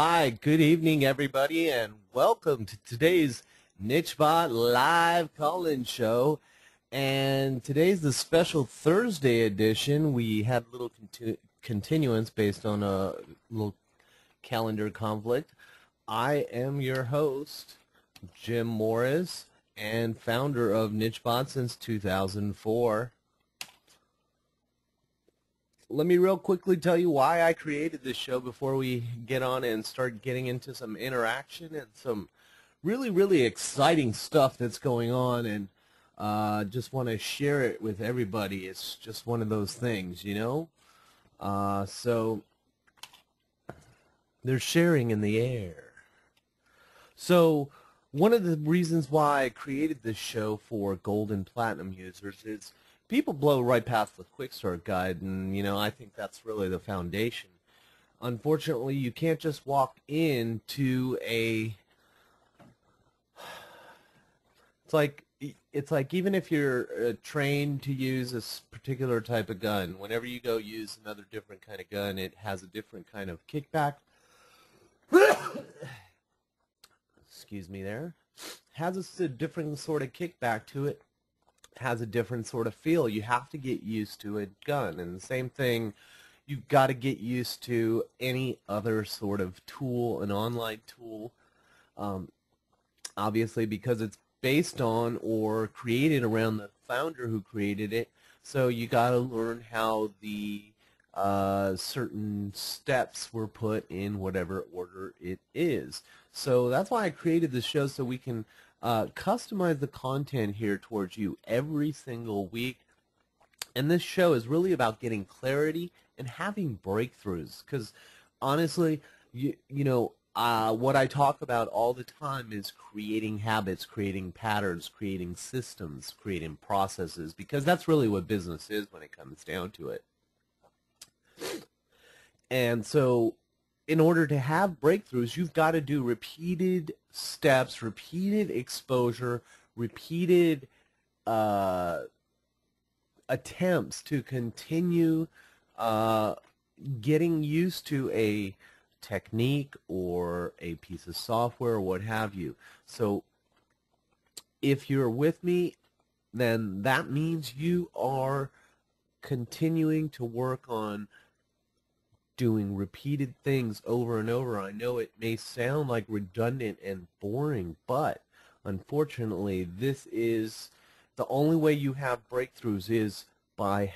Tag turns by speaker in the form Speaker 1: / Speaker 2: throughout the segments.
Speaker 1: right, good evening everybody and welcome to today's nichebot live call-in show. And today's the special Thursday edition. We had a little continuance based on a little calendar conflict. I am your host, Jim Morris, and founder of nichebot since 2004. Let me real quickly tell you why I created this show before we get on and start getting into some interaction and some really exciting stuff that's going on, and just want to share it with everybody. It's just one of those things, you know. So there's sharing in the air. So one of the reasons why I created this show for gold and platinum users is people blow right past the quick start guide, and I think that's really the foundation. Unfortunately, you can't just walk into a it's like even if you're trained to use a particular type of gun, whenever you go use another different kind of gun, it has a different kind of kickback. Excuse me there. Has a different sort of kickback to it. Has a different sort of feel. You have to get used to a gun, and the same thing, you've got to get used to any other sort of tool, an online tool, obviously, because it's based on or created around the founder who created it. So you got to learn how the certain steps were put in whatever order it is. So that's why I created this show, so we can customize the content here towards you every single week. And this show is really about getting clarity and having breakthroughs, because honestly, what I talk about all the time is creating habits, creating patterns, creating systems, creating processes, because that's really what business is when it comes down to it. And so in order to have breakthroughs, you've got to do repeated steps, repeated exposure, repeated attempts to continue getting used to a technique or a piece of software or what have you. So if you're with me, then that means you are continuing to work on doing repeated things over and over. I know it may sound like redundant and boring, but unfortunately, this is the only way you have breakthroughs, is by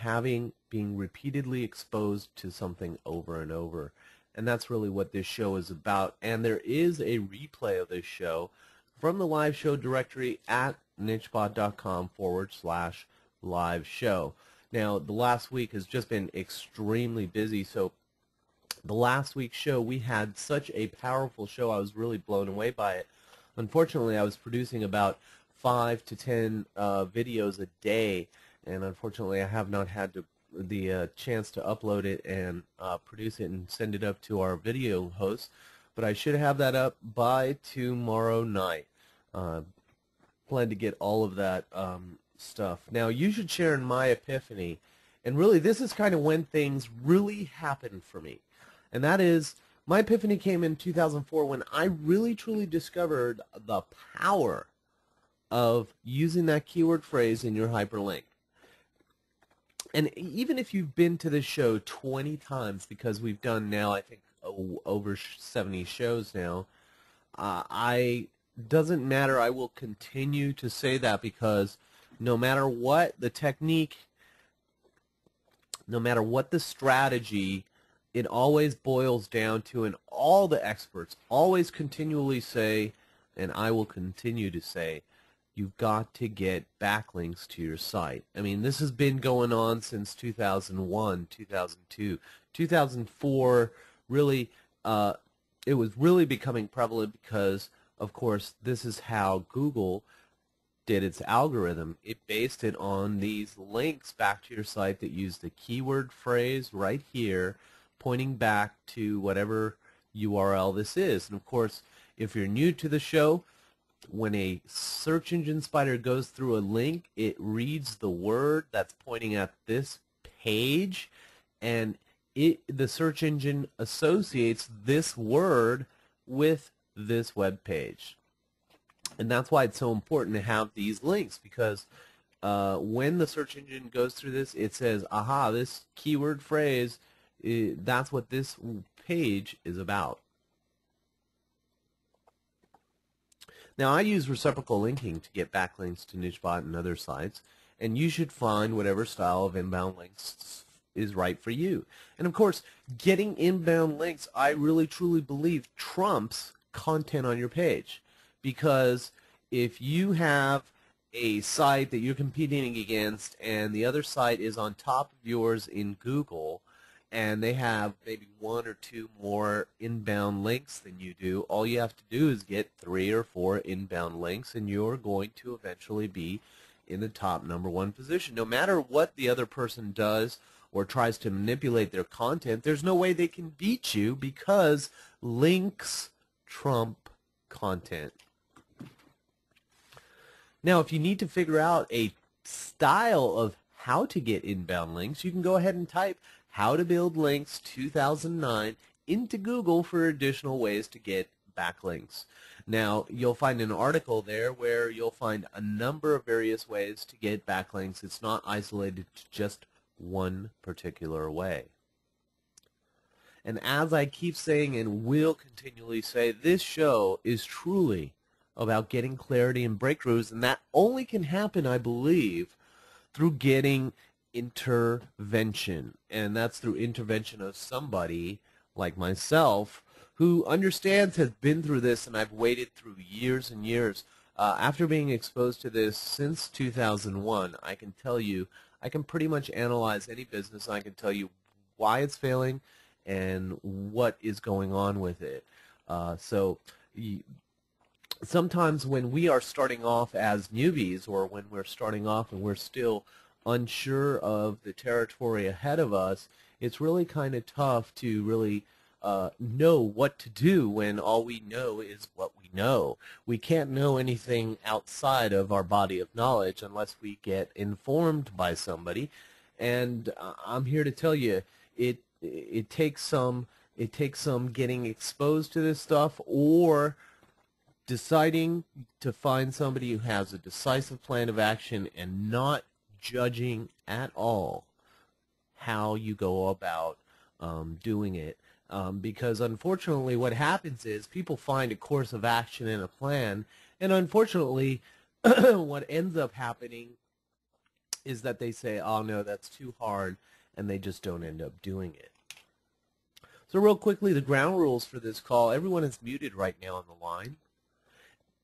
Speaker 1: being repeatedly exposed to something over and over. And that's really what this show is about. And there is a replay of this show from the live show directory at nichebot.com/live show. Now, the last week has just been extremely busy, so the last week's show, we had such a powerful show. I was really blown away by it. Unfortunately, I was producing about 5 to 10 videos a day, and unfortunately, I have not had the chance to upload it and produce it and send it up to our video host. But I should have that up by tomorrow night. Plan to get all of that stuff. Now, you should share in my epiphany, and really, this is kind of when things really happened for me. And that is, my epiphany came in 2004 when I really truly discovered the power of using that keyword phrase in your hyperlink. And even if you've been to this show 20 times, because we've done now, I think, over 70 shows now, doesn't matter. I will continue to say that, because no matter what the technique, no matter what the strategy, it always boils down to, and all the experts always continually say, and I will continue to say, you've got to get backlinks to your site. I mean, this has been going on since 2001, 2002, 2004. Really, it was really becoming prevalent because, of course, this is how Google did its algorithm. It based it on these links back to your site that use the keyword phrase right here, pointing back to whatever URL this is. And of course, if you're new to the show, when a search engine spider goes through a link, it reads the word that's pointing at this page, and the search engine associates this word with this web page. And that's why it's so important to have these links, because when the search engine goes through this, it says, aha, this keyword phrase, that's what this page is about. Now, I use reciprocal linking to get backlinks to nichebot and other sites, and you should find whatever style of inbound links is right for you. And of course, getting inbound links, I really truly believe, trumps content on your page. Because if you have a site that you're competing against and the other site is on top of yours in Google, and they have maybe 1 or 2 more inbound links than you do, all you have to do is get 3 or 4 inbound links, and you're going to eventually be in the top #1 position. No matter what the other person does or tries to manipulate their content, there's no way they can beat you, because links trump content. Now, if you need to figure out a style of how to get inbound links, you can go ahead and type "How to Build Links 2009" into Google for additional ways to get backlinks. Now, you'll find an article there where you'll find a number of various ways to get backlinks. It's not isolated to just one particular way. And as I keep saying and will continually say, this show is truly about getting clarity and breakthroughs, and that only can happen, I believe, through getting intervention. And that's through intervention of somebody like myself who understands, has been through this, and I've waited through years and years. After being exposed to this since 2001, I can tell you, I can pretty much analyze any business. I can tell you why it's failing and what is going on with it. Sometimes when we are starting off as newbies, or when we're starting off and we're still unsure of the territory ahead of us, it's really kind of tough to really know what to do when all we know is what we know. We can't know anything outside of our body of knowledge unless we get informed by somebody. And I'm here to tell you, it takes some getting exposed to this stuff, or deciding to find somebody who has a decisive plan of action and not judging at all how you go about doing it. Because unfortunately what happens is people find a course of action and a plan, and unfortunately what ends up happening is that they say, oh no, that's too hard, and they just don't end up doing it. So real quickly, the ground rules for this call: everyone is muted right now on the line.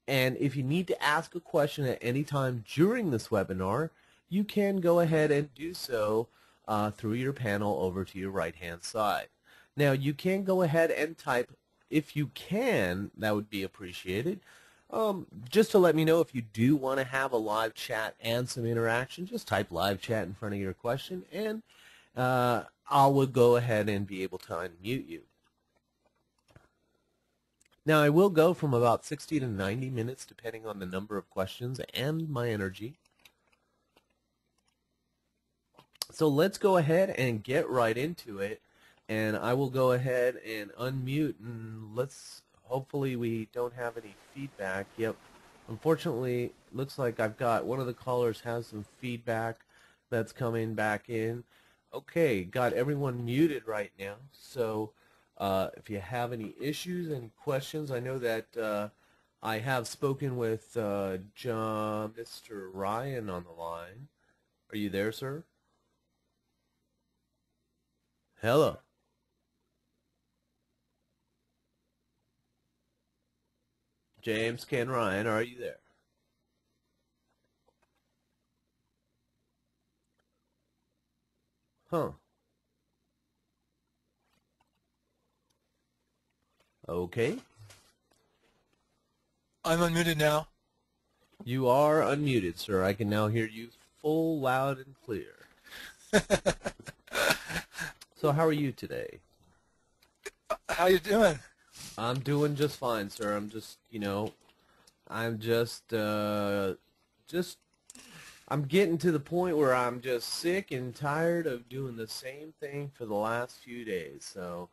Speaker 1: And if you need to ask a question at any time during this webinar, you can go ahead and do so through your panel over to your right-hand side. Now, you can go ahead and type, if you can, that would be appreciated. Just to let me know if you do want to have a live chat and some interaction, just type live chat in front of your question, and I will go ahead and be able to unmute you. Now, I will go from about 60 to 90 minutes, depending on the number of questions and my energy. So let's go ahead and get right into it. And I will go ahead and unmute, and hopefully we don't have any feedback. Yep. Unfortunately, looks like I've got one of the callers has some feedback that's coming back in. Okay, got everyone muted right now. So if you have any issues, any questions, I know that I have spoken with Mr. Ryan on the line. Are you there, sir? Hello. James Ken Ryan, are you there? Huh. Okay.
Speaker 2: I'm unmuted now.
Speaker 1: You are unmuted, sir. I can now hear you full, loud, and clear. So how are you today?
Speaker 2: How you doing?
Speaker 1: I'm doing just fine, sir. I'm just I'm getting to the point where I'm just sick and tired of doing the same thing for the last few days. So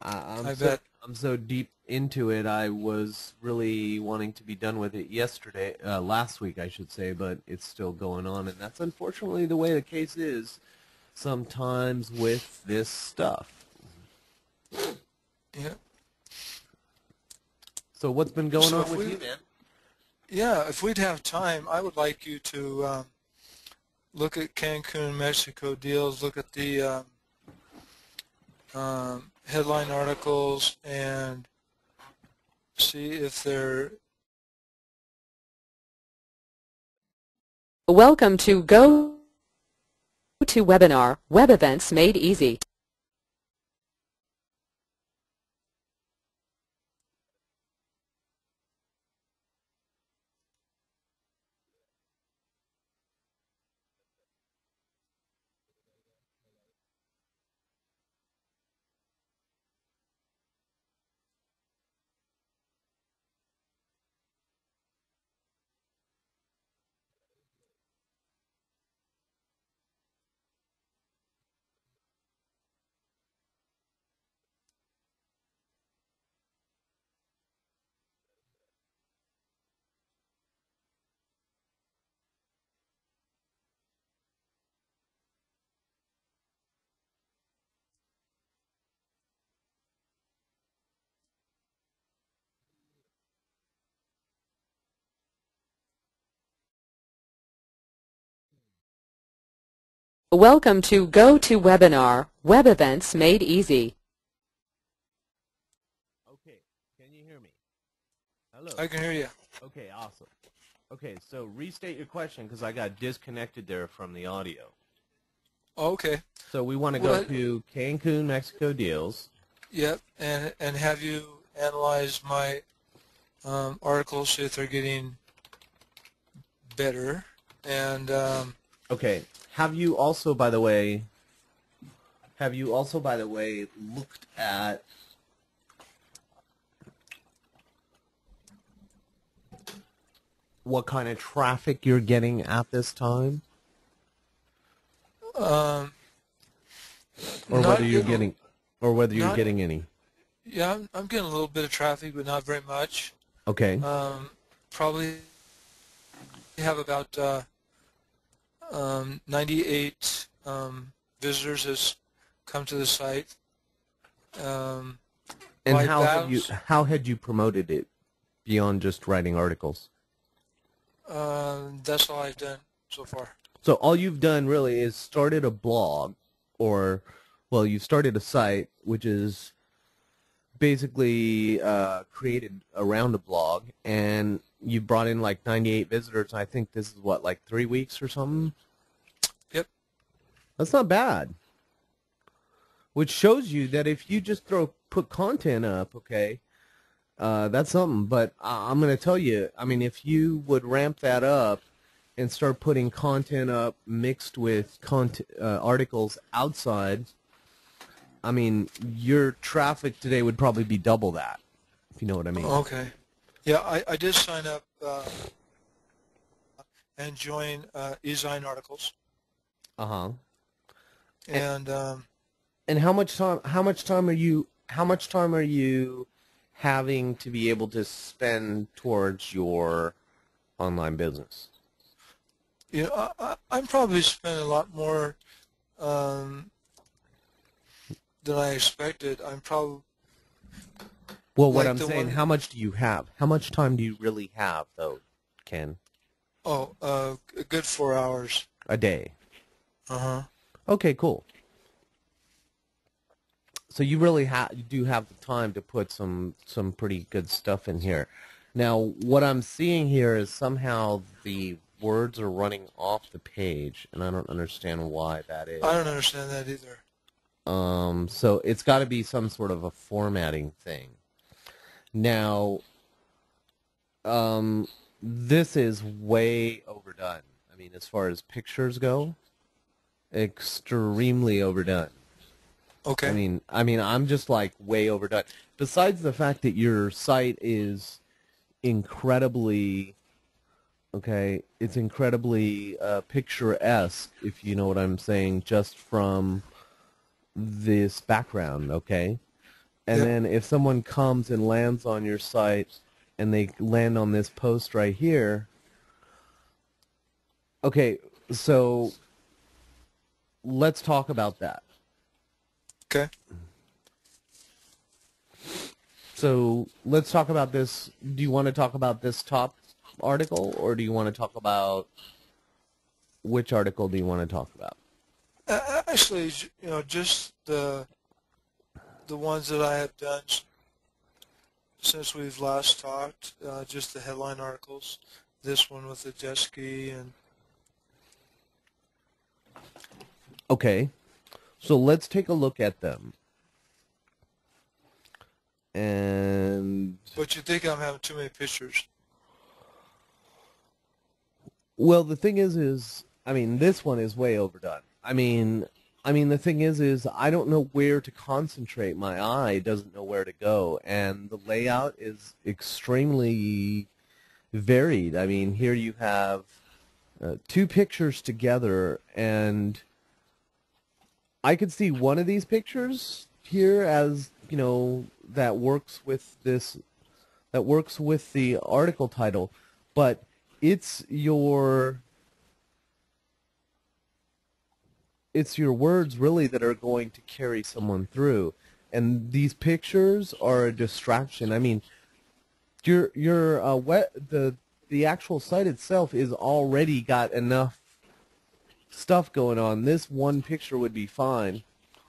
Speaker 1: I'm
Speaker 2: I
Speaker 1: so
Speaker 2: bet.
Speaker 1: I'm so deep into it. I was really wanting to be done with it yesterday, last week I should say, but it's still going on, and that's unfortunately the way the case is sometimes with this stuff.
Speaker 2: Yeah.
Speaker 1: So what's been going
Speaker 2: So
Speaker 1: on
Speaker 2: if
Speaker 1: with
Speaker 2: we,
Speaker 1: you, man?
Speaker 2: yeah, if we'd have time, I would like you to look at Cancun, Mexico deals, look at the headline articles, and see if they're.
Speaker 3: Welcome to Go to Webinar, Web Events Made Easy. Welcome to Go to Webinar, Web Events Made Easy.
Speaker 1: Okay, can you hear me? Hello.
Speaker 2: I can hear you.
Speaker 1: Okay, awesome. Okay, so restate your question because I got disconnected there from the audio.
Speaker 2: Okay.
Speaker 1: So we want to go
Speaker 2: What?
Speaker 1: to Cancun, Mexico deals.
Speaker 2: Yep. And have you analyzed my articles, see if they're getting better? And
Speaker 1: Okay. Have you also, by the way, looked at what kind of traffic you're getting at this time,
Speaker 2: um,
Speaker 1: or whether
Speaker 2: not
Speaker 1: you're
Speaker 2: getting,
Speaker 1: getting, or whether you're
Speaker 2: not.
Speaker 1: getting any?
Speaker 2: Yeah, I'm getting a little bit of traffic, but not very much.
Speaker 1: Okay.
Speaker 2: Probably have about 98 visitors has come to the site.
Speaker 1: And
Speaker 2: Live battles,
Speaker 1: how had you promoted it beyond just writing articles?
Speaker 2: that's all I've done so far.
Speaker 1: So all you've done really is started a blog, or, well, you started a site, which is basically created around a blog, and you brought in like 98 visitors. I think this is what, like 3 weeks or something?
Speaker 2: Yep.
Speaker 1: That's not bad. Which shows you that if you just put content up, okay, that's something. But I'm going to tell you, I mean, if you would ramp that up and start putting content up mixed with articles outside, I mean, your traffic today would probably be double that, if you know what I mean.
Speaker 2: Okay. Yeah, I did sign up and join eZine articles.
Speaker 1: Uh-huh.
Speaker 2: And
Speaker 1: And how much time are you having to be able to spend towards your online business?
Speaker 2: you know, I'm probably spending a lot more than I expected. I'm probably
Speaker 1: Well, what
Speaker 2: like
Speaker 1: I'm
Speaker 2: the
Speaker 1: saying,
Speaker 2: one.
Speaker 1: how much do you have? How much time do you really have, though, Ken?
Speaker 2: Oh, a good 4 hours.
Speaker 1: A day.
Speaker 2: Uh-huh.
Speaker 1: Okay, cool. So you really you do have the time to put some pretty good stuff in here. Now, what I'm seeing here is somehow the words are running off the page, and I don't understand why that is.
Speaker 2: I don't understand that either.
Speaker 1: So it's got to be some sort of a formatting thing. Now, this is way overdone. I mean, as far as pictures go, extremely overdone.
Speaker 2: Okay.
Speaker 1: I mean, I'm just like way overdone. Besides the fact that your site is incredibly Okay, it's incredibly picturesque, if you know what I'm saying, just from this background. Okay, and
Speaker 2: Yep.
Speaker 1: then if someone comes and lands on your site, and they land on this post right here. Okay, so let's talk about that.
Speaker 2: Okay.
Speaker 1: So let's talk about this. Do you want to talk about this top article, or do you want to talk about which article do you want to talk about?
Speaker 2: Actually, just the ones that I have done since we've last talked, just the headline articles. This one with the jet ski and
Speaker 1: Okay, so let's take a look at them. And
Speaker 2: but you think I'm having too many pictures?
Speaker 1: well, the thing is, I mean, this one is way overdone. I mean, the thing is, I don't know where to concentrate. My eye doesn't know where to go, and the layout is extremely varied. I mean, here you have two pictures together, and I could see one of these pictures here as, that works with this, that works with the article title, but it's your it's your words really that are going to carry someone through, and these pictures are a distraction. I mean, the actual site itself is already got enough stuff going on. This one picture would be fine,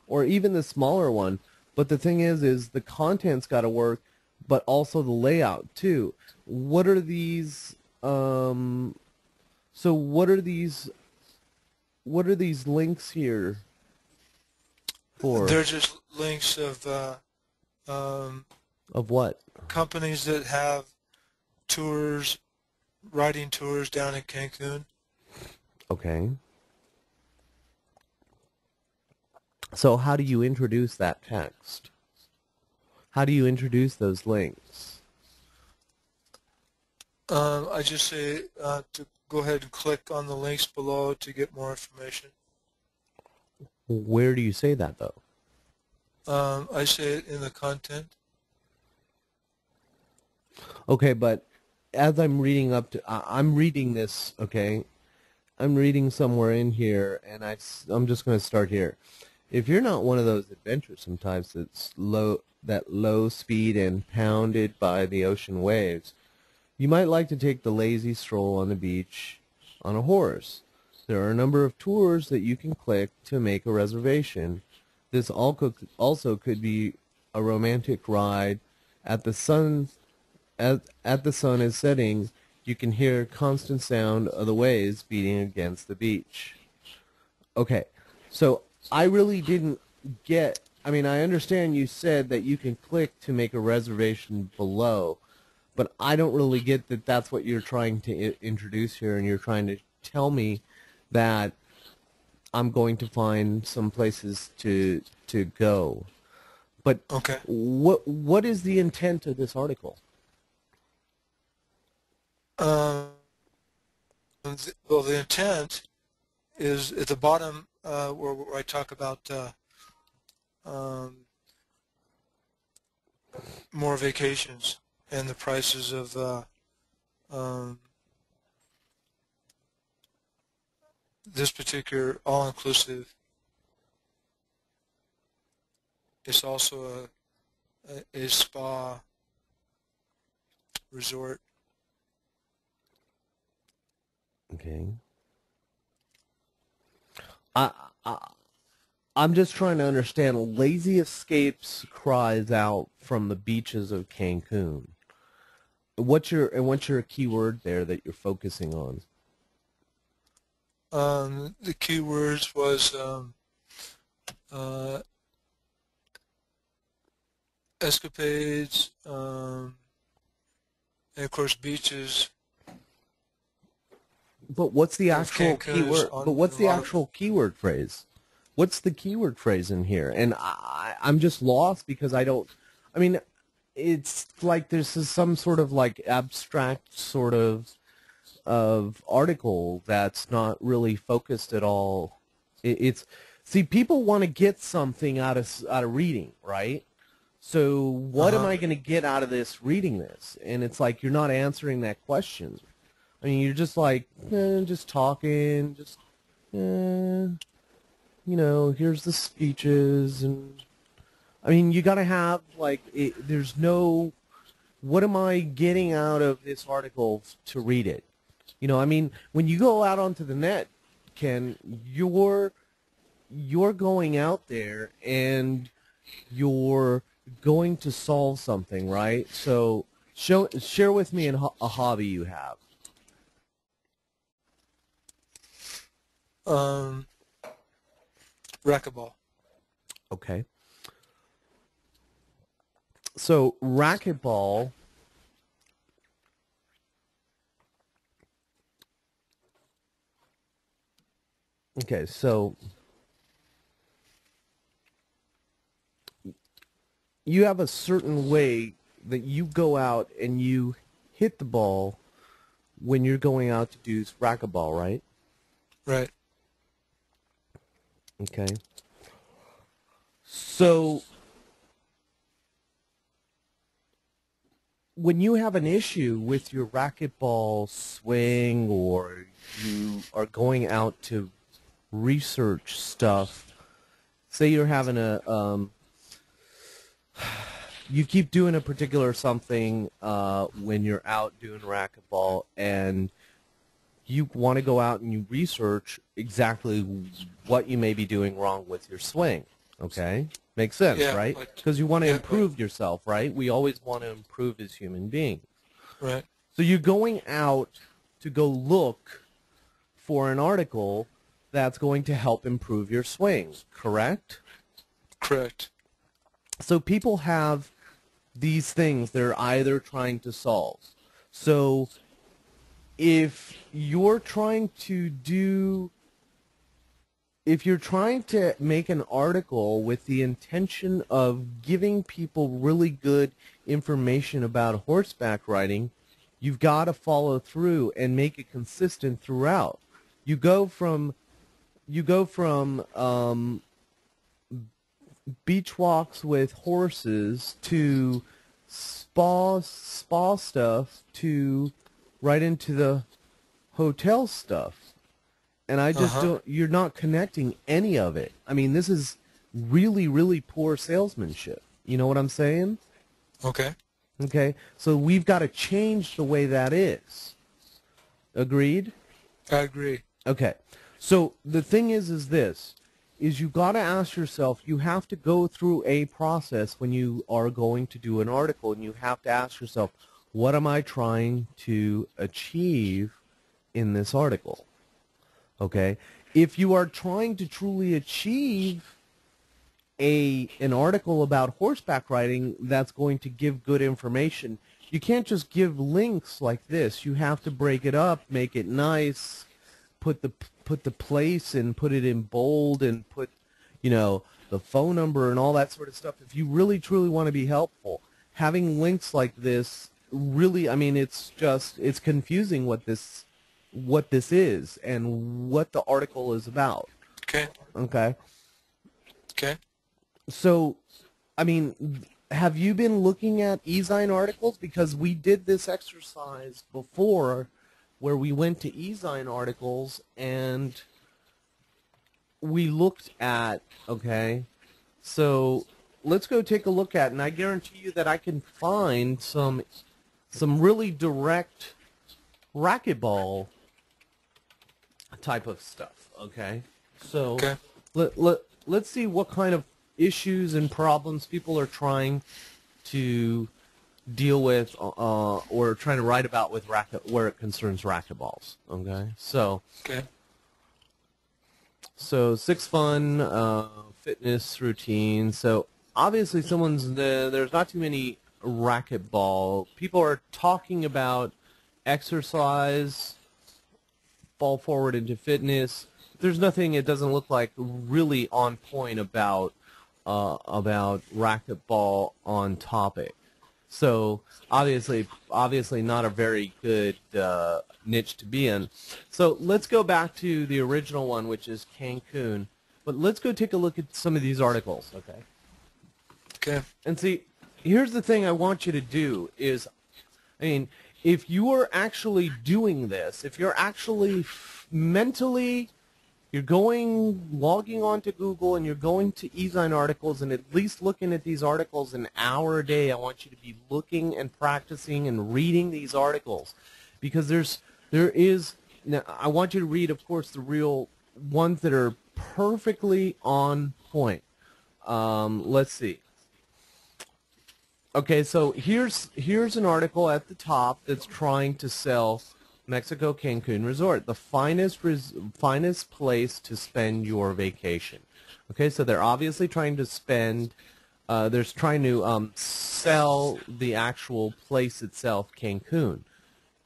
Speaker 1: or even the smaller one. But the thing is the content's got to work, but also the layout too. What are these? So what are these? What are these links here for?
Speaker 2: They're just links of um,
Speaker 1: Of what?
Speaker 2: companies that have tours, riding tours down in Cancun.
Speaker 1: Okay. So how do you introduce that text? How do you introduce those links?
Speaker 2: I just say to go ahead and click on the links below to get more information.
Speaker 1: Where do you say that though?
Speaker 2: I say it in the content.
Speaker 1: Okay, but as I'm reading up to, I'm reading this, okay? I'm reading somewhere in here, and I'm just going to start here. If you're not one of those adventuresome types that low speed and pounded by the ocean waves, you might like to take the lazy stroll on the beach on a horse. There are a number of tours that you can click to make a reservation. This also could be a romantic ride at the sun. At the sun is setting, you can hear constant sound of the waves beating against the beach. Okay, so I really didn't get. I mean, I understand you said that you can click to make a reservation below, but I don't really get that that's what you're trying to introduce here, and you're trying to tell me that I'm going to find some places to go. But
Speaker 2: Okay.
Speaker 1: what is the intent of this article?
Speaker 2: Well, the intent is at the bottom where I talk about um, more vacations and the prices of um, this particular all-inclusive. It's also a spa resort.
Speaker 1: Okay. I, I I'm just trying to understand. Lazy Escapes cries out from the beaches of Cancun. What's your keyword there that you're focusing on?
Speaker 2: The keywords was uh, escapades, and of course beaches
Speaker 1: But what's the
Speaker 2: of
Speaker 1: actual
Speaker 2: Cancun is
Speaker 1: keyword? But
Speaker 2: on
Speaker 1: what's
Speaker 2: a
Speaker 1: the
Speaker 2: lot of.
Speaker 1: actual keyword phrase? What's the keyword phrase in here? And I'm just lost because I don't. I mean, it's like there's some sort of like abstract sort of of article that's not really focused at all. It's see, people want to get something out of reading, right? So what am
Speaker 2: Uh-huh.
Speaker 1: I going to get out of this reading this? And it's like you're not answering that question. I mean, you're just like just talking, just here's the speeches, and I mean, you got to have like there's no. What am I getting out of this article to read it? I mean, when you go out onto the net, Ken, you're going out there and you're going to solve something, right? So share with me a hobby you have.
Speaker 2: Racquetball.
Speaker 1: Okay. So racquetball. Okay, so you have a certain way that you go out and you hit the ball when you're going out to do racquetball, right?
Speaker 2: Right.
Speaker 1: Okay. So when you have an issue with your racquetball swing, or you are going out to research stuff, say you're having you keep doing a particular something when you're out doing racquetball, and you want to go out and you research exactly what you may be doing wrong with your swing. Okay? Makes sense,
Speaker 2: Yeah,
Speaker 1: right?
Speaker 2: like,
Speaker 1: Because you want to
Speaker 2: yeah,
Speaker 1: improve yourself, right? We always want to improve as human beings.
Speaker 2: right.
Speaker 1: So you're going out to go look for an article that's going to help improve your swing, correct?
Speaker 2: Correct.
Speaker 1: So people have these things they're either trying to solve. So if you're trying to make an article with the intention of giving people really good information about horseback riding, you've got to follow through and make it consistent throughout. You go from beach walks with horses to spa stuff to right into the hotel stuff. And I just
Speaker 2: Uh-huh.
Speaker 1: don't, you're not connecting any of it. I mean, this is really, really poor salesmanship. You know what I'm saying?
Speaker 2: Okay.
Speaker 1: Okay? So we've got to change the way that is. Agreed?
Speaker 2: I agree.
Speaker 1: Okay. So the thing is this, is you got to ask yourself, you have to go through a process when you are going to do an article, and you have to ask yourself, what am I trying to achieve in this article? Okay? If you are trying to truly achieve an article about horseback riding that's going to give good information, you can't just give links like this. You have to break it up, make it nice, put the place and put it in bold, and put the phone number and all that sort of stuff. If you really truly want to be helpful, having links like this really, I mean, it's confusing what this is and what the article is about.
Speaker 2: Okay.
Speaker 1: Okay.
Speaker 2: Okay.
Speaker 1: So, I mean, have you been looking at eZine articles? Because we did this exercise before where we went to eZine articles and we looked at, okay, so let's go take a look at, and I guarantee you that I can find some really direct racquetball type of stuff, okay? So
Speaker 2: Okay.
Speaker 1: let's see what kind of issues and problems people are trying to deal with or trying to write about with where it concerns racquetballs, okay?
Speaker 2: Okay.
Speaker 1: So 6 fun fitness routines. So obviously there's not too many racquetball. People are talking about exercise, fall forward into fitness. There's nothing, it doesn't look like, really on point about racquetball on topic. So obviously not a very good niche to be in. So let's go back to the original one, which is Cancun. But let's go take a look at some of these articles, okay?
Speaker 2: Okay.
Speaker 1: And see, here's the thing I want you to do is, I mean, if you are actually doing this, if you're actually mentally, you're logging on to Google and you're going to eZine articles and at least looking at these articles an hour a day, I want you to be looking and practicing and reading these articles. Because now I want you to read, of course, the real ones that are perfectly on point. Let's see. Okay, so here's an article at the top that's trying to sell Mexico Cancun Resort, the finest place to spend your vacation. Okay, so they're obviously trying to sell the actual place itself, Cancun.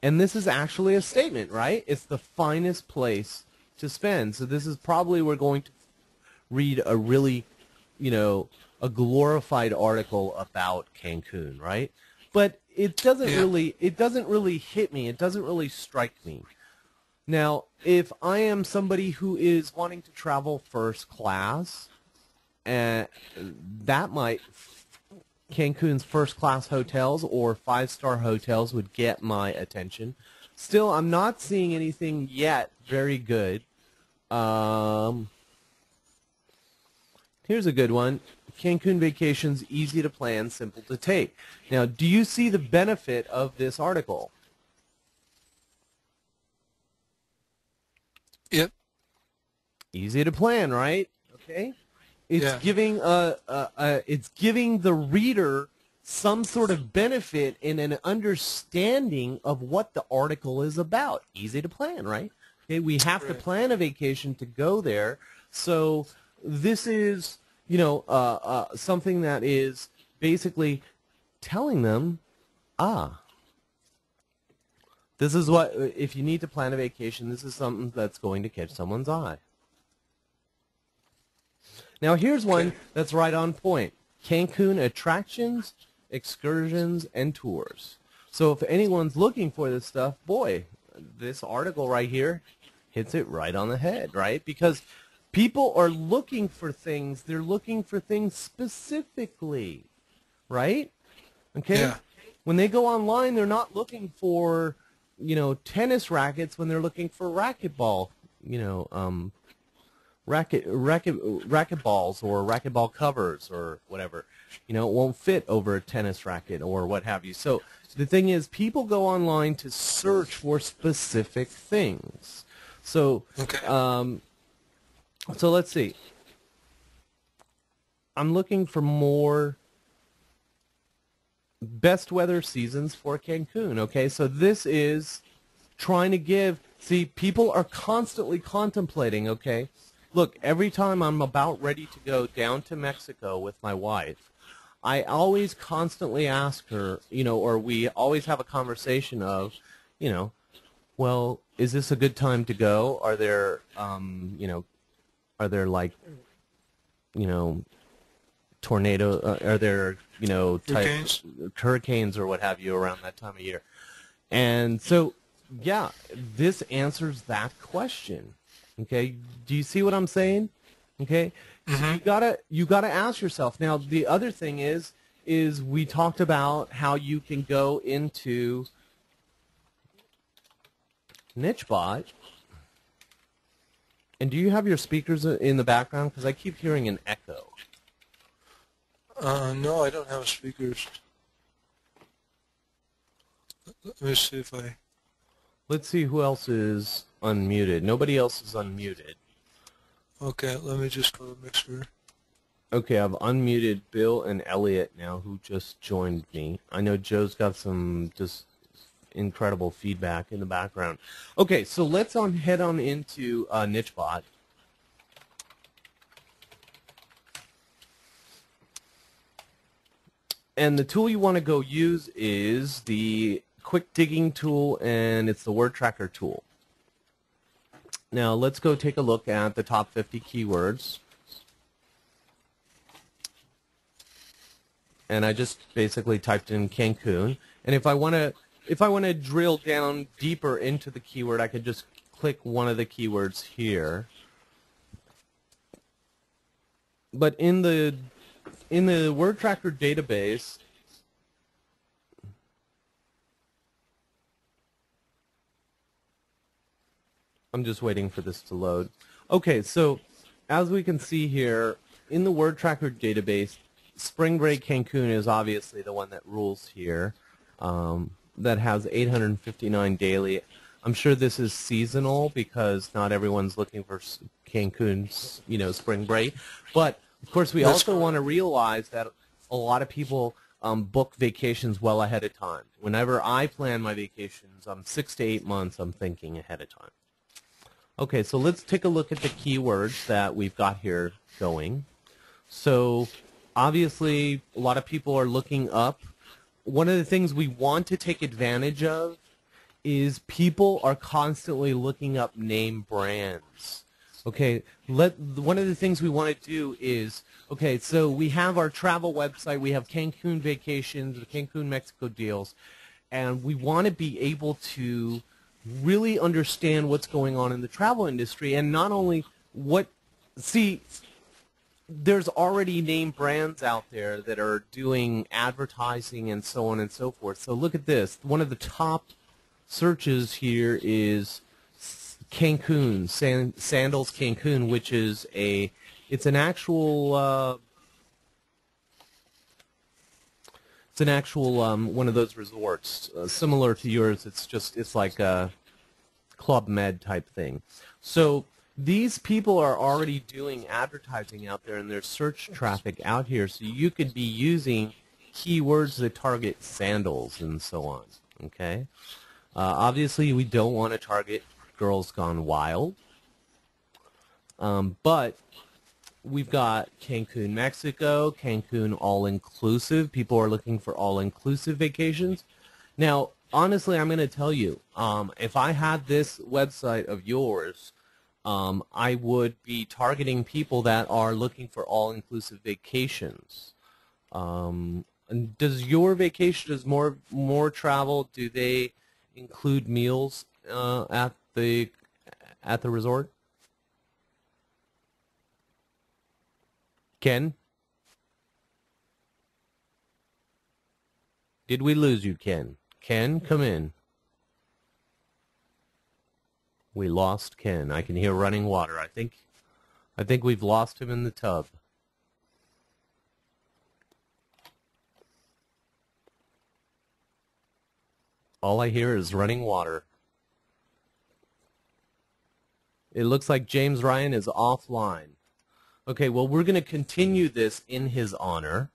Speaker 1: And this is actually a statement, right? It's the finest place to spend. So this is probably, we're going to read a really, a glorified article about Cancun, right? But it doesn't really hit me. It doesn't really strike me. Now, if I am somebody who is wanting to travel first class, Cancun's first class hotels or 5-star hotels would get my attention. Still, I'm not seeing anything yet very good. Here's a good one. Cancun vacations, easy to plan, simple to take. Now, do you see the benefit of this article?
Speaker 2: Yep.
Speaker 1: Easy to plan, right? Okay. It's giving it's giving the reader some sort of benefit in an understanding of what the article is about. Easy to plan, right? Okay, we have to plan a vacation to go there. So this is, something that is basically telling them, this is what, if you need to plan a vacation, this is something that's going to catch someone's eye. Now here's one that's right on point. Cancun attractions, excursions, and tours. So if anyone's looking for this stuff, boy, this article right here hits it right on the head, right? Because people are looking for things. They're looking for things specifically, right? Okay?
Speaker 2: Yeah.
Speaker 1: When they go online, they're not looking for, tennis rackets when they're looking for racquetball, racket balls or racquetball covers or whatever. It won't fit over a tennis racket or what have you. So the thing is, people go online to search for specific things. So, so let's see. I'm looking for more best weather seasons for Cancun. Okay, so this is trying to give. See, people are constantly contemplating. Okay, look, every time I'm about ready to go down to Mexico with my wife, I always constantly ask her, or we always have a conversation of, well, is this a good time to go? Are there, are there like, tornado? Are there, hurricanes or what have you around that time of year? And so, yeah, this answers that question. Okay, do you see what I'm saying? Okay, so you gotta ask yourself. Now, the other thing is we talked about how you can go into nichebot. And do you have your speakers in the background? Because I keep hearing an echo.
Speaker 2: No, I don't have speakers. Let me see if I...
Speaker 1: Let's see who else is unmuted. Nobody else is unmuted.
Speaker 2: Okay, let me just go to Mixer.
Speaker 1: Okay, I've unmuted Bill and Elliot now, who just joined me. I know Joe's got some just incredible feedback in the background. Okay, so let's head on into nichebot. And the tool you want to go use is the quick digging tool, and it's the word tracker tool. Now let's go take a look at the top 50 keywords. and I just basically typed in Cancun. And if I want to drill down deeper into the keyword, I could just click one of the keywords here. But in the word tracker database, I'm just waiting for this to load. Okay, so as we can see here, in the word tracker database, Spring Break Cancun is obviously the one that rules here. That has 859 daily. I'm sure this is seasonal because not everyone's looking for Cancun's, spring break. But of course, we also want to realize that a lot of people book vacations well ahead of time. Whenever I plan my vacations, 6 to 8 months, I'm thinking ahead of time. Okay, so let's take a look at the keywords that we've got here going. So obviously, a lot of people are looking up. One of the things we want to take advantage of is people are constantly looking up name brands. Okay, one of the things we want to do is, okay, so we have our travel website, we have Cancun Vacations, the Cancun Mexico deals, and we want to be able to really understand what's going on in the travel industry, and not only there's already name brands out there that are doing advertising and so on and so forth. So look at this. One of the top searches here is Cancun, Sandals Cancun, which is it's an actual one of those resorts similar to yours. It's like a Club Med type thing. So these people are already doing advertising out there, and there's search traffic out here. So you could be using keywords that target sandals and so on. Okay. Obviously, we don't want to target Girls Gone Wild, but we've got Cancun, Mexico, Cancun all-inclusive. People are looking for all-inclusive vacations. Now, honestly, I'm going to tell you, if I had this website of yours, I would be targeting people that are looking for all-inclusive vacations. And does your vacation, does more travel, do they include meals at the resort? Ken? Did we lose you, Ken? Ken, come in. We lost Ken. I can hear running water. I think we've lost him in the tub. All I hear is running water. It looks like James Ryan is offline. Okay, well, we're going to continue this in his honor.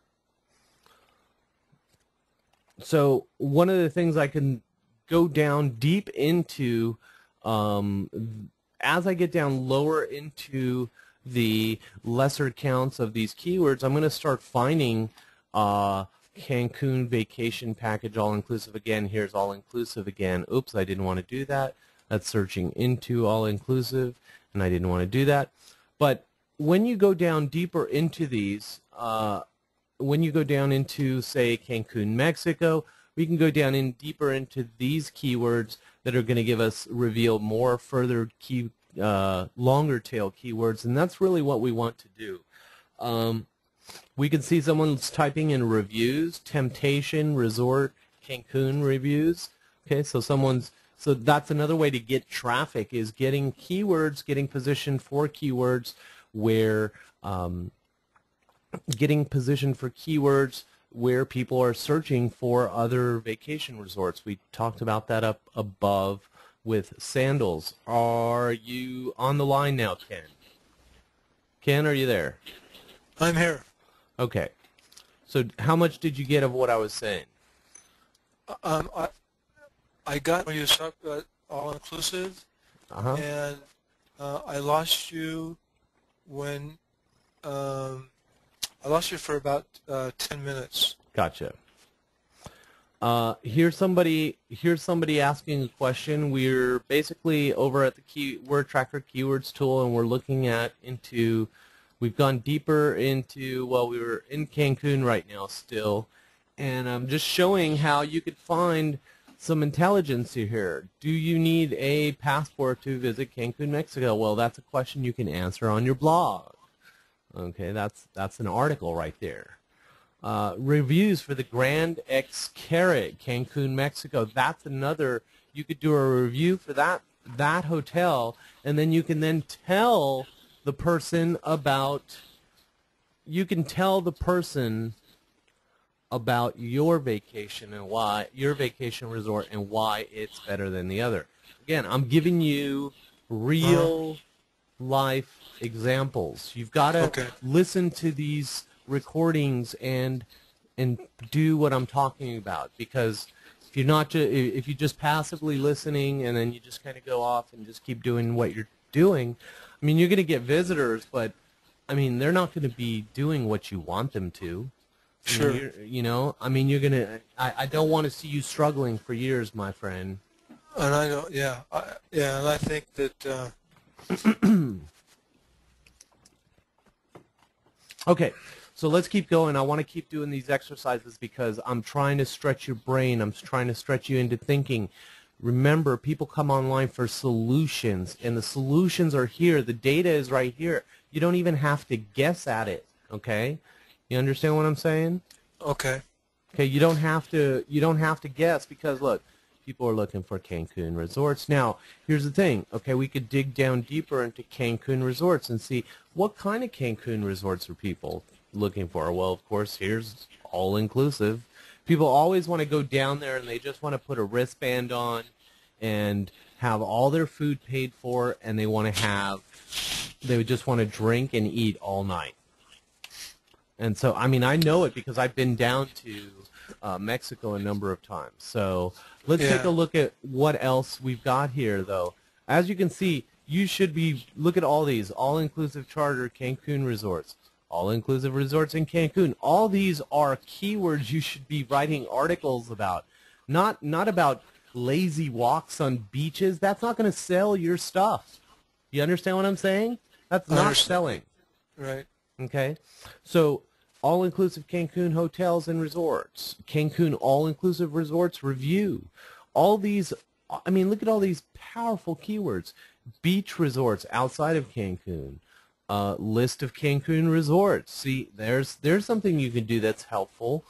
Speaker 1: So one of the things I can go down deep into, as I get down lower into the lesser counts of these keywords, I'm going to start finding Cancun vacation package all-inclusive again. Here's all-inclusive again. Oops, I didn't want to do that. That's searching into all-inclusive, and I didn't want to do that. But when you go down deeper into these, when you go down into, say, Cancun, Mexico, we can go down in deeper into these keywords that are going to give us, reveal more further longer tail keywords, and that's really what we want to do. We can see someone's typing in reviews, temptation, resort, Cancun reviews. Okay, so that's another way to get traffic, is getting keywords, getting positioned for keywords where people are searching for other vacation resorts. We talked about that up above with sandals. Are you on the line now, Ken? Ken, are you there?
Speaker 2: I'm here.
Speaker 1: Okay. So how much did you get of what I was saying?
Speaker 2: I got when you talked about all-inclusive, and I lost you when I lost you for about 10 minutes.
Speaker 1: Gotcha. Here's somebody asking a question. We're basically over at the Word Tracker Keywords tool, and we're looking into We've gone deeper into, well, we were in Cancun right now still, and I'm just showing how you could find some intelligence here. Do you need a passport to visit Cancun, Mexico? Well, that's a question you can answer on your blog. Okay, that's an article right there. Reviews for the Grand X Carrot, Cancun, Mexico. That's another. You could do a review for that hotel, and then you can then tell the person about. You can tell the person about your vacation and why your vacation resort and why it's better than the other. Again, I'm giving you real life examples. You've got to listen to these recordings and do what I'm talking about, because if you're not if you're just passively listening and then you just kind of go off and just keep doing what you're doing, I mean, you're going to get visitors, but I mean, they're not going to be doing what you want them to.
Speaker 2: Sure.
Speaker 1: You know, I mean, you're going to, I don't want to see you struggling for years, my friend.
Speaker 2: And I don't, yeah, and I think that,
Speaker 1: Okay, so let's keep going. I want to keep doing these exercises because I'm trying to stretch your brain. I'm trying to stretch you into thinking. Remember, people come online for solutions, and the solutions are here. The data is right here. You don't even have to guess at it, okay? You understand what I'm saying?
Speaker 2: okay.
Speaker 1: Okay, you don't have to guess, because look, people are looking for Cancun resorts. Now, here's the thing. Okay, we could dig down deeper into Cancun resorts and see what kind of Cancun resorts are people looking for. Well, of course, here's all-inclusive. People always want to go down there and they just want to put a wristband on and have all their food paid for, and they would just want to drink and eat all night. And so, I mean, I know it because I've been down to Mexico a number of times. So let's take a look at what else we've got here, though. As you can see, you should be, look at all these, all-inclusive charter Cancun resorts, all-inclusive resorts in Cancun. All these are keywords you should be writing articles about, not about lazy walks on beaches. That's not going to sell your stuff. You understand what I'm saying? That's not selling.
Speaker 2: Right.
Speaker 1: Okay? So, all-inclusive Cancun hotels and resorts, Cancun all-inclusive resorts review. All these, I mean, look at all these powerful keywords. Beach resorts outside of Cancun. List of Cancun resorts. See, there's something you can do that's helpful.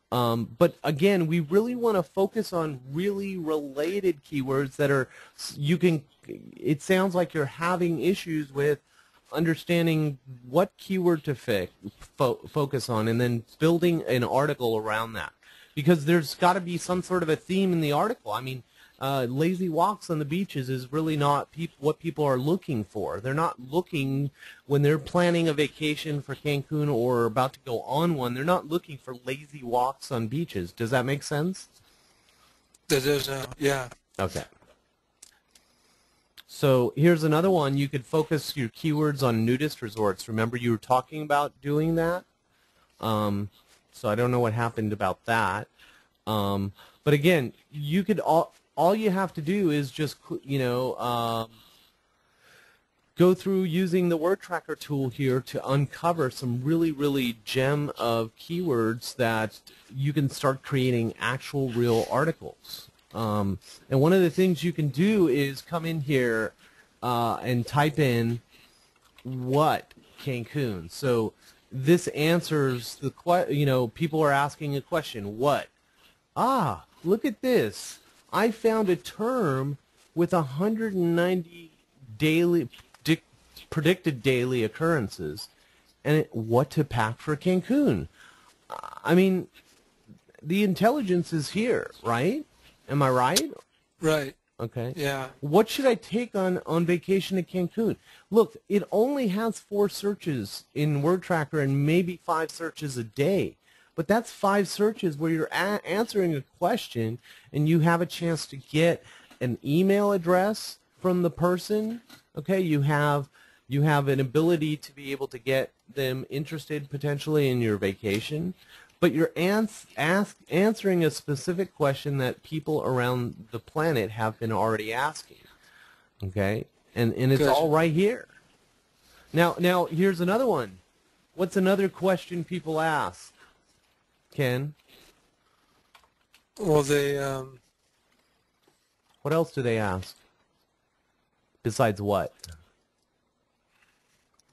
Speaker 1: But again, we really want to focus on really related keywords that are, it sounds like you're having issues with understanding what keyword to focus on, and then building an article around that. Because there's got to be some sort of a theme in the article. I mean, lazy walks on the beaches is really not what people are looking for. They're not looking, when they're planning a vacation for Cancun or about to go on one, they're not looking for lazy walks on beaches. Does that make sense?
Speaker 2: That does, yeah.
Speaker 1: Okay. So here's another one. You could focus your keywords on nudist resorts. Remember, you were talking about doing that? So I don't know what happened about that. But again, you could all you have to do is just, you know, go through using the word tracker tool here to uncover some really gem of keywords that you can start creating actual real articles. And one of the things you can do is come in here and type in what Cancun. So this answers the you know, people are asking a question, what? Ah, look at this. I found a term with 190 predicted daily occurrences, and what to pack for Cancun. I mean, the intelligence is here, right? Am I right?
Speaker 2: Right.
Speaker 1: Okay.
Speaker 2: Yeah.
Speaker 1: What should I take on vacation to Cancun? Look, it only has 4 searches in Word Tracker and maybe 5 searches a day. But that's 5 searches where you're answering a question and you have a chance to get an email address from the person. Okay, you have an ability to be able to get them interested potentially in your vacation. But you're answering a specific question that people around the planet have been already asking, okay? And it's all right here. Now here's another one. What's another question people ask? Ken?
Speaker 2: Well, they
Speaker 1: What else do they ask? Besides what?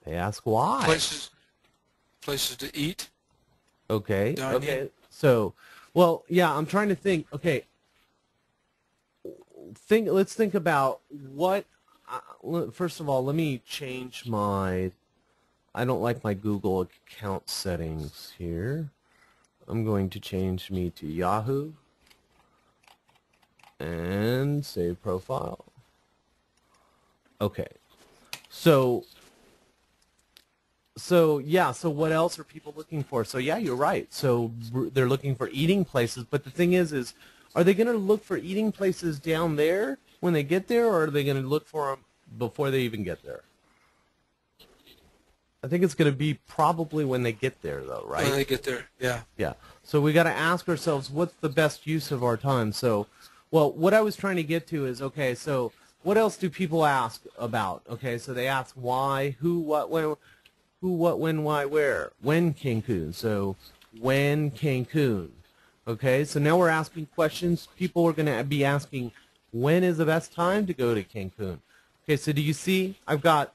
Speaker 1: They ask why.
Speaker 2: places to eat.
Speaker 1: Okay.
Speaker 2: Dining.
Speaker 1: Okay. So, well, yeah, I'm trying to think. Okay. Let's think about what. First of all, let me change my. I don't like my Google account settings here. I'm going to change me to Yahoo and save profile. Okay. So yeah, so what else are people looking for? So yeah, you're right. So they're looking for eating places, but the thing is are they going to look for eating places down there when they get there, or are they going to look for them before they even get there? I think it's going to be probably when they get there, though, right?
Speaker 2: When they get there, yeah.
Speaker 1: Yeah. So we got to ask ourselves, what's the best use of our time? So, well, what I was trying to get to is, okay, so what else do people ask about? Okay, so they ask why, who, what, when, why, where. When Cancun. So when Cancun. Okay, so now we're asking questions. People are going to be asking, when is the best time to go to Cancun? Okay, so do you see? I've got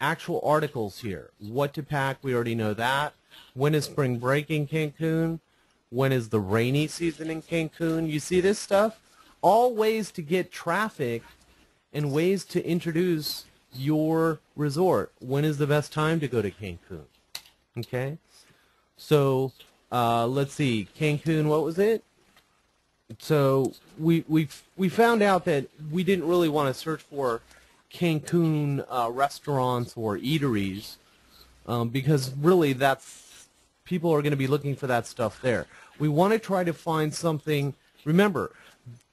Speaker 1: actual articles here. What to pack, we already know that. When is spring break in Cancun? When is the rainy season in Cancun? You see this stuff? All ways to get traffic and ways to introduce your resort. When is the best time to go to Cancun? Okay? So, let's see. Cancun, what was it? So, we found out that we didn't really want to search for Cancun restaurants or eateries because really people are going to be looking for that stuff there. We want to try to find something. Remember,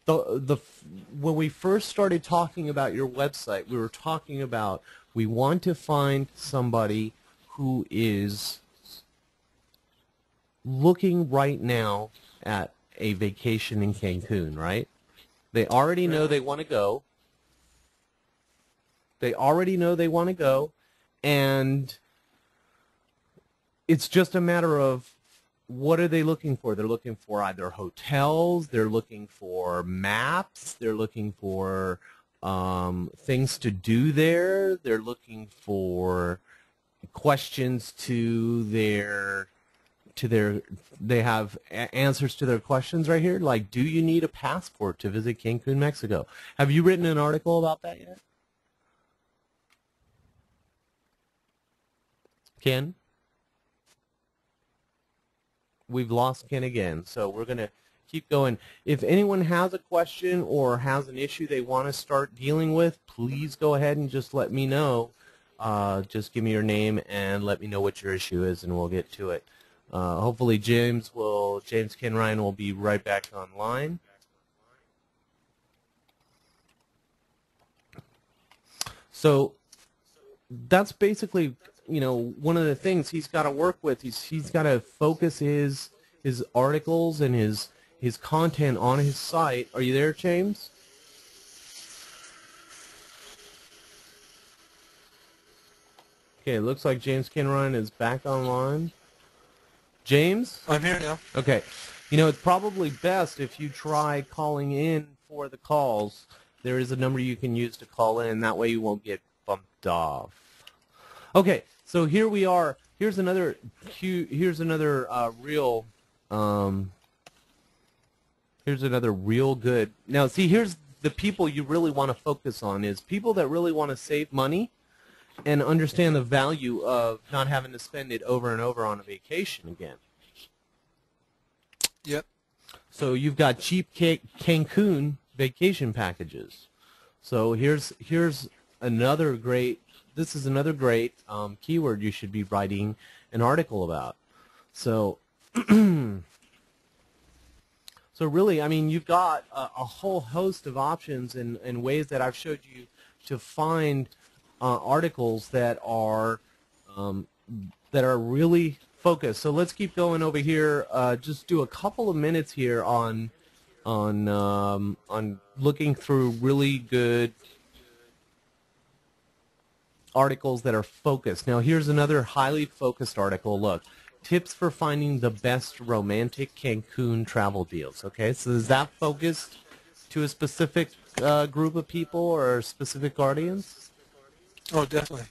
Speaker 1: when we first started talking about your website, we were talking about we want to find somebody who is looking right now at a vacation in Cancun, right? They already know they want to go. They already know they want to go, and it's just a matter of what are they looking for. They're looking for either hotels, they're looking for maps, they're looking for things to do there, they're looking for questions they have answers to their questions right here, like, do you need a passport to visit Cancun, Mexico? Have you written an article about that yet? Ken? We've lost Ken again, so we're going to keep going. If anyone has a question or has an issue they want to start dealing with, please go ahead and just let me know. Just give me your name and let me know what your issue is, and we'll get to it. Hopefully James Ken Ryan will be right back online. So that's basically, one of the things he's got to work with. He's got to focus his articles and his content on his site. Are you there, James? Okay, it looks like James Ken Ryan is back online. James?
Speaker 2: I'm here now.
Speaker 1: Okay. It's probably best if you try calling in for the calls. There is a number you can use to call in. That way you won't get bumped off. Okay, so here we are. Here's another real good. Now, see, here's the people you really want to focus on is people that really want to save money and understand the value of not having to spend it over and over on a vacation again.
Speaker 2: Yep.
Speaker 1: So you've got cheap Cancun vacation packages. So here's another great. This is another great keyword you should be writing an article about. So, so really, I mean, you've got a whole host of options and ways that I've showed you to find articles that are really focused. So let's keep going over here. Just do a couple of minutes here on looking through really good articles that are focused. Now here's another highly focused article. Look, tips for finding the best romantic Cancun travel deals. Okay, so is that focused to a specific group of people or a specific audience?
Speaker 2: Oh, definitely.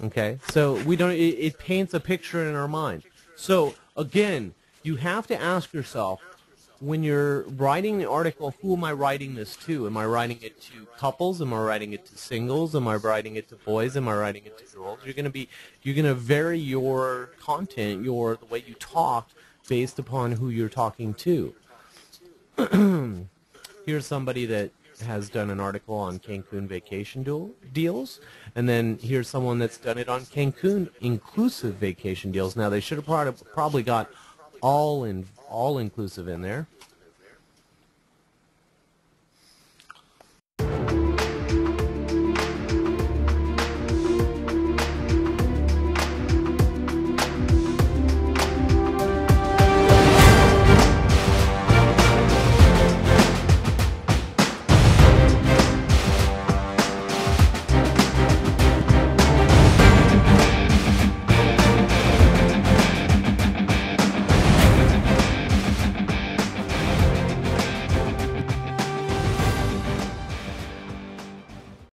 Speaker 1: Okay, so we don't. It paints a picture in our mind. So again, you have to ask yourself when you're writing the article, who am I writing this to? Am I writing it to couples? Am I writing it to singles? Am I writing it to boys? Am I writing it to girls? You're gonna vary your content, the way you talk, based upon who you're talking to. Here's somebody that has done an article on Cancun vacation deals, and then here's someone that's done it on Cancun inclusive vacation deals. Now they should have probably got all inclusive in there.